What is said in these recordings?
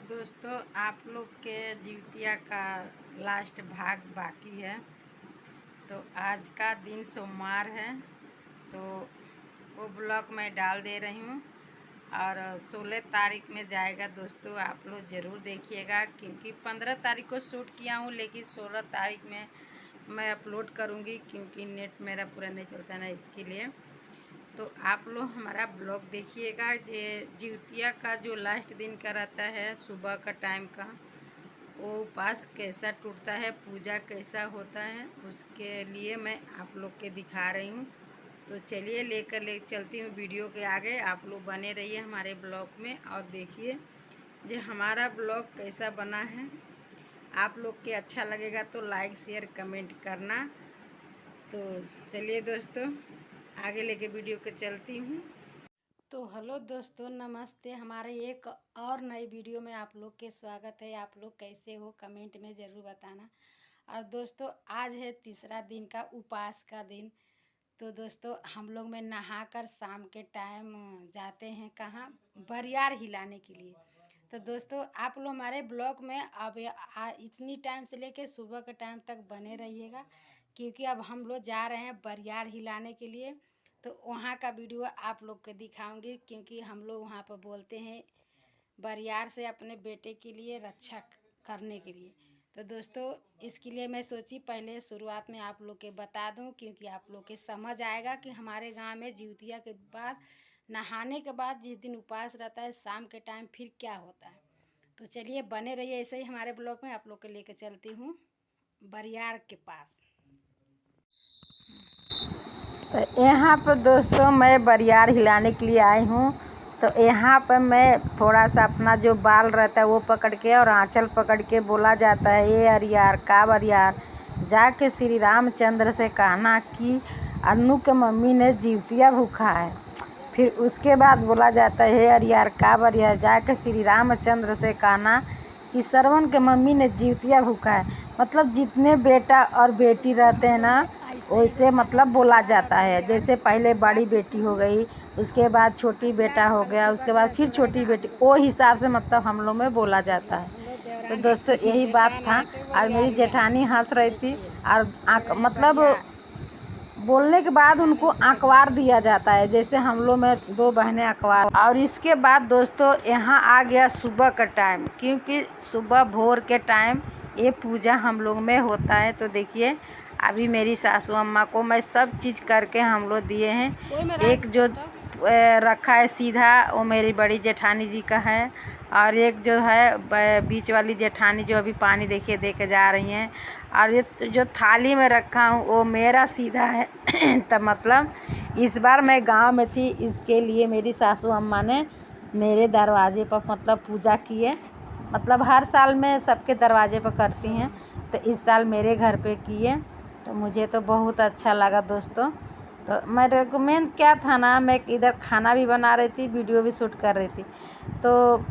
दोस्तों, आप लोग के जिउतिया का लास्ट भाग बाकी है। तो आज का दिन सोमवार है, तो वो ब्लॉग मैं डाल दे रही हूँ और 16 तारीख में जाएगा। दोस्तों, आप लोग ज़रूर देखिएगा, क्योंकि 15 तारीख को शूट किया हूँ, लेकिन 16 तारीख में मैं अपलोड करूँगी, क्योंकि नेट मेरा पूरा नहीं चलता ना, इसके लिए। तो आप लोग हमारा ब्लॉग देखिएगा। ये जिउतिया का जो लास्ट दिन का रहता है, सुबह का टाइम का, वो उपास कैसा टूटता है, पूजा कैसा होता है, उसके लिए मैं आप लोग के दिखा रही हूँ। तो चलिए ले चलती हूँ वीडियो के आगे। आप लोग बने रहिए हमारे ब्लॉग में और देखिए जो हमारा ब्लॉग कैसा बना है। आप लोग के अच्छा लगेगा तो लाइक शेयर कमेंट करना। तो चलिए दोस्तों, आगे लेके वीडियो के चलती हूँ। तो हेलो दोस्तों, नमस्ते। हमारे एक और नई वीडियो में आप लोग के स्वागत है। आप लोग कैसे हो, कमेंट में ज़रूर बताना। और दोस्तों, आज है तीसरा दिन का उपवास का दिन। तो दोस्तों, हम लोग में नहाकर शाम के टाइम जाते हैं कहाँ, बरियार हिलाने के लिए। तो दोस्तों, आप लोग हमारे ब्लॉग में अब इतनी टाइम से लेके सुबह के टाइम तक बने रहिएगा, क्योंकि अब हम लोग जा रहे हैं बरियार हिलाने के लिए। तो वहाँ का वीडियो आप लोग को दिखाऊंगी, क्योंकि हम लोग वहाँ पर बोलते हैं बरियार से अपने बेटे के लिए रक्षा करने के लिए। तो दोस्तों, इसके लिए मैं सोची पहले शुरुआत में आप लोग के बता दूं, क्योंकि आप लोग के समझ आएगा कि हमारे गांव में जिउतिया के बाद, नहाने के बाद जिस दिन उपवास रहता है, शाम के टाइम फिर क्या होता है। तो चलिए बने रहिए ऐसे ही हमारे ब्लॉग में। आप लोग को लेकर चलती हूँ बरियार के पास। तो यहाँ पर दोस्तों, मैं बरियार हिलाने के लिए आई हूँ। तो यहाँ पर मैं थोड़ा सा अपना जो बाल रहता है वो पकड़ के और आंचल पकड़ के बोला जाता है, ये अरियार का बरियार जाके श्री रामचंद्र से कहना कि अन्नू के मम्मी ने जिउतिया भूखा है। फिर उसके बाद बोला जाता है, हे अरियार का बरियार जाके श्री रामचंद्र से कहना कि श्रवण के मम्मी ने जिउतिया भूखा है। मतलब जितने बेटा और बेटी रहते हैं ना, वैसे मतलब बोला जाता है। जैसे पहले बड़ी बेटी हो गई, उसके बाद छोटी बेटा हो गया, उसके बाद फिर छोटी बेटी, वो हिसाब से मतलब हम लोग में बोला जाता है। तो दोस्तों, यही बात था। और मेरी जेठानी हंस रही थी और मतलब बोलने के बाद उनको आंकवार दिया जाता है, जैसे हम लोग में दो बहनें आंकवार। और इसके बाद दोस्तों, यहाँ आ गया सुबह का टाइम, क्योंकि सुबह भोर के टाइम ये पूजा हम लोग में होता है। तो देखिए, अभी मेरी सासू अम्मा को मैं सब चीज़ करके हम लोग दिए हैं। एक जो रखा है सीधा, वो मेरी बड़ी जेठानी जी का है। और एक जो है बीच वाली जेठानी, जो अभी पानी देखिए दे के जा रही हैं। और ये जो थाली में रखा हूँ वो मेरा सीधा है। तब मतलब इस बार मैं गांव में थी, इसके लिए मेरी सासू अम्मा ने मेरे दरवाजे पर मतलब पूजा की है। मतलब हर साल में सबके दरवाजे पर करती हैं, तो इस साल मेरे घर पे की है। तो मुझे तो बहुत अच्छा लगा दोस्तों। तो मैं रेकमेंड क्या था ना, मैं इधर खाना भी बना रही थी, वीडियो भी शूट कर रही थी। तो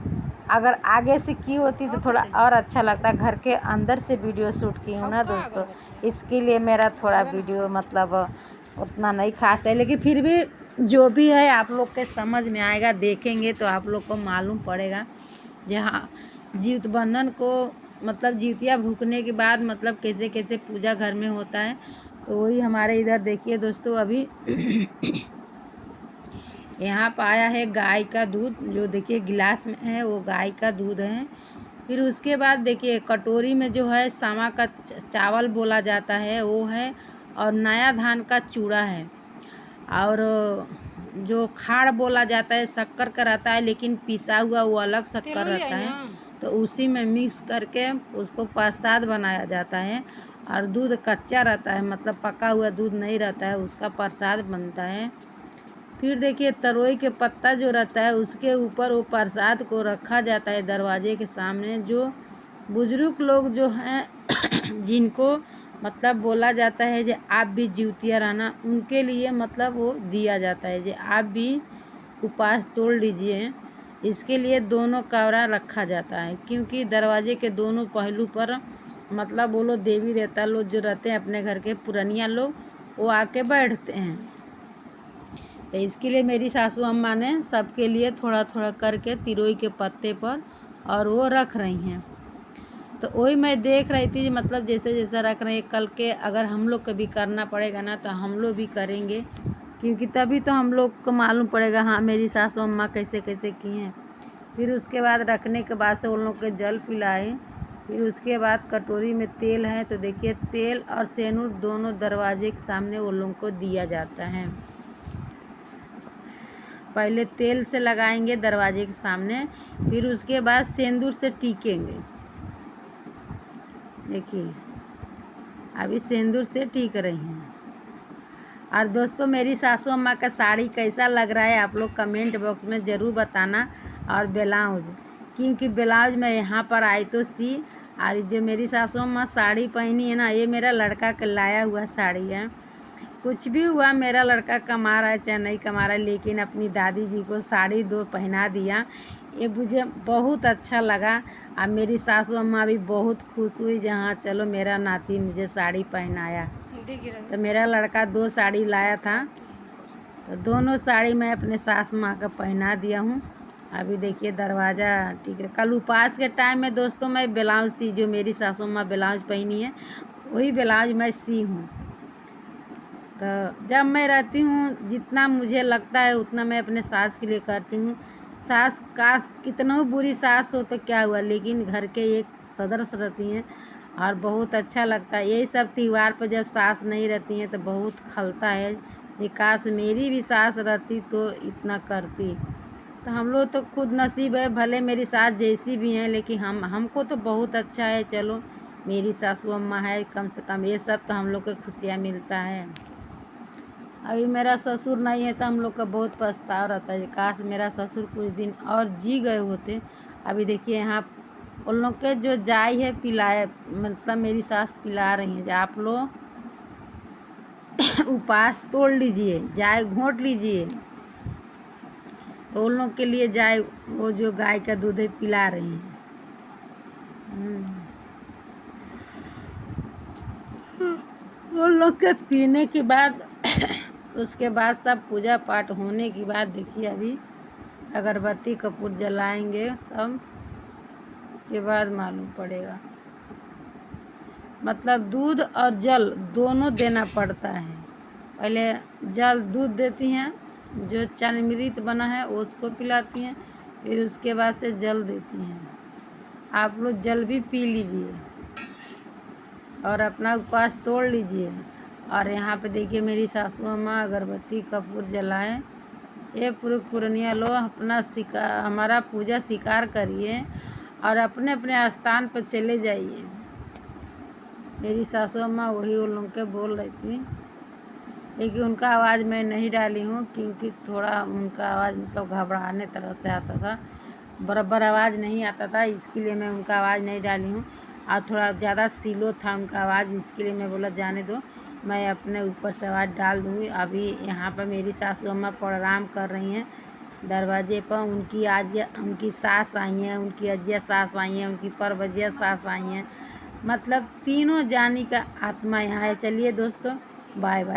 अगर आगे से की होती तो थोड़ा और अच्छा लगता। घर के अंदर से वीडियो शूट की हूँ ना दोस्तों, इसके लिए मेरा थोड़ा वीडियो मतलब उतना नहीं खास है। लेकिन फिर भी जो भी है आप लोग के समझ में आएगा, देखेंगे तो आप लोग को मालूम पड़ेगा। जहाँ जीवित बंधन को मतलब जिउतिया भूखने के बाद मतलब कैसे कैसे पूजा घर में होता है। तो वही हमारे इधर देखिए दोस्तों, अभी यहाँ पर आया है गाय का दूध, जो देखिए गिलास में है वो गाय का दूध है। फिर उसके बाद देखिए कटोरी में जो है सामा का चावल बोला जाता है वो है, और नया धान का चूड़ा है। और जो खाड़ बोला जाता है शक्कर का रहता है, लेकिन पिसा हुआ वो अलग शक्कर रहता है। तो उसी में मिक्स करके उसको प्रसाद बनाया जाता है। और दूध कच्चा रहता है, मतलब पका हुआ दूध नहीं रहता है, उसका प्रसाद बनता है। फिर देखिए तरोई के पत्ता जो रहता है उसके ऊपर वो प्रसाद को रखा जाता है दरवाजे के सामने। जो बुजुर्ग लोग जो हैं जिनको मतलब बोला जाता है कि आप भी जिउतिया रहना, उनके लिए मतलब वो दिया जाता है कि आप भी उपवास तोड़ लीजिए। इसके लिए दोनों कवरा रखा जाता है, क्योंकि दरवाजे के दोनों पहलू पर मतलब वो लोग देवी देवता लोग जो रहते हैं अपने घर के पुरनिया लोग, वो आके बैठते हैं। तो इसके लिए मेरी सासू अम्मा ने सबके लिए थोड़ा थोड़ा करके तिरोई के पत्ते पर और वो रख रही हैं। तो वही मैं देख रही थी, मतलब जैसे जैसे रख रहे हैं, कल के अगर हम लोग को भी करना पड़ेगा ना तो हम लोग भी करेंगे, क्योंकि तभी तो हम लोग को मालूम पड़ेगा हाँ मेरी सासू अम्मा कैसे कैसे की हैं। फिर उसके बाद रखने के बाद से उन लोग के जल पिलाए। फिर उसके बाद कटोरी में तेल है, तो देखिए तेल और सेंदूर दोनों दरवाजे के सामने उन लोगों को दिया जाता है। पहले तेल से लगाएंगे दरवाजे के सामने, फिर उसके बाद सेंदूर से टीकेंगे। देखिए अभी सेंदूर से टीक रही हैं। और दोस्तों मेरी सासू अम्मा का साड़ी कैसा लग रहा है आप लोग कमेंट बॉक्स में ज़रूर बताना। और ब्लाउज, क्योंकि ब्लाउज मैं यहाँ पर आई तो सी, और जो मेरी सासू अम्मा साड़ी पहनी है ना, ये मेरा लड़का का लाया हुआ साड़ी है। कुछ भी हुआ मेरा लड़का कमा रहा है चाहे नहीं कमा रहा है, लेकिन अपनी दादी जी को साड़ी दो पहना दिया, ये मुझे बहुत अच्छा लगा। और मेरी सासू अम्मा भी बहुत खुश हुई, जहाँ चलो मेरा नाती मुझे साड़ी पहनाया। तो मेरा लड़का 2 साड़ी लाया था, तो दोनों साड़ी मैं अपने सास माँ का पहना दिया हूँ। अभी देखिए दरवाज़ा ठीक है। कल उपवास के टाइम में दोस्तों मैं ब्लाउज सी, जो मेरी सासू माँ ब्लाउज पहनी है वही ब्लाउज मैं सी हूँ। तो जब मैं रहती हूँ जितना मुझे लगता है उतना मैं अपने सास के लिए करती हूँ। सास का कितना बुरी सास हो तो क्या हुआ, लेकिन घर के एक सदस्य रहती हैं और बहुत अच्छा लगता है। यही सब त्यौहार पर जब सास नहीं रहती हैं तो बहुत खलता है, ये काश मेरी भी सास रहती तो इतना करती। तो हम लोग तो खुद नसीब है, भले मेरी सास जैसी भी हैं, लेकिन हमको तो बहुत अच्छा है। चलो मेरी सासू अम्मा है, कम से कम ये सब तो हम लोग को खुशियाँ मिलता है। अभी मेरा ससुर नहीं है तो हम लोग का बहुत पछतावा रहता है, काश मेरा ससुर कुछ दिन और जी गए होते। अभी देखिए यहाँ उन लोग के जो जाई है पिलाए, मतलब मेरी सास पिला रही हैं। आप लोग उपवास तोड़ लीजिए, जाए घोंट लीजिए, तो उन लोग के लिए जाए वो जो गाय का दूध है पिला रही हैं। उन लोग के पीने के बाद उसके बाद सब पूजा पाठ होने के बाद देखिए अभी अगरबत्ती कपूर जलाएंगे सब के बाद मालूम पड़ेगा। मतलब दूध और जल दोनों देना पड़ता है। पहले जल दूध देती हैं, जो चरमृत बना है उसको पिलाती हैं, फिर उसके बाद से जल देती हैं। आप लोग जल भी पी लीजिए और अपना उपवास तोड़ लीजिए। और यहाँ पे देखिए मेरी सासू अम्मा अगरबत्ती कपूर जलाएं। ये पुरनिया लोग अपना हमारा पूजा स्वीकार करिए और अपने अपने स्थान पर चले जाइए। मेरी सासू अम्मा वही उन लोग के बोल रही थी, लेकिन उनका आवाज़ मैं नहीं डाली हूँ, क्योंकि थोड़ा उनका आवाज़ मतलब घबराने तरह से आता था, बराबर आवाज़ नहीं आता था, इसके लिए मैं उनका आवाज़ नहीं डाली हूँ। और थोड़ा ज़्यादा सीलो था उनका आवाज़, इसके लिए मैं बोला जाने दो, मैं अपने ऊपर से आवाज़ डाल दूँगी। अभी यहाँ पर मेरी सासू अम्मा प्रणाम कर रही हैं दरवाजे पर। उनकी सास आई हैं, उनकी अजिया सास आई हैं, उनकी परवजिया सास आई हैं, मतलब तीनों जानी का आत्मा यहाँ है। चलिए दोस्तों, बाय बाय।